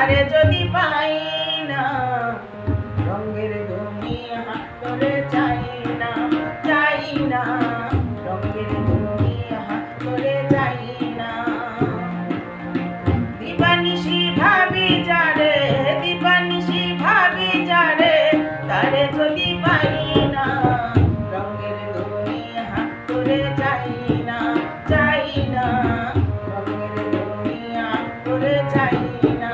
তারে যদি পাই না, রঙের দুনিয়া তোরে চাই না, চাই না, রঙের দুনিয়া তোরে চাই না। দিবানিশি ভাবি যারে, দিবানিশি ভাবি যারে, তারে যদি পাই না, রঙের দুনিয়া তোরে চাই না, চাই না, রঙের দুনিয়া তোরে চাই না।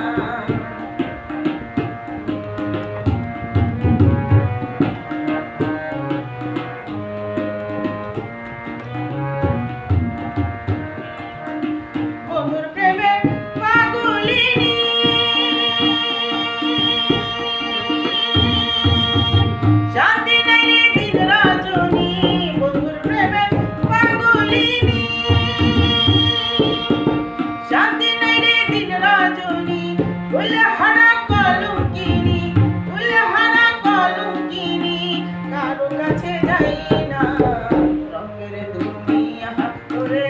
বন্ধুর প্রেমে পাগলিনী, শান্তি নাই রে দিন রজনী, বন্ধুর প্রেমে পাগলিনী, শান্তি নাই রে দিন রজনী। ভুলে হারা কলঙ্কিনী, ভুলে হারা কলঙ্কিনী, কারো কাছে যাই না, রঙের দুনিয়া তোরে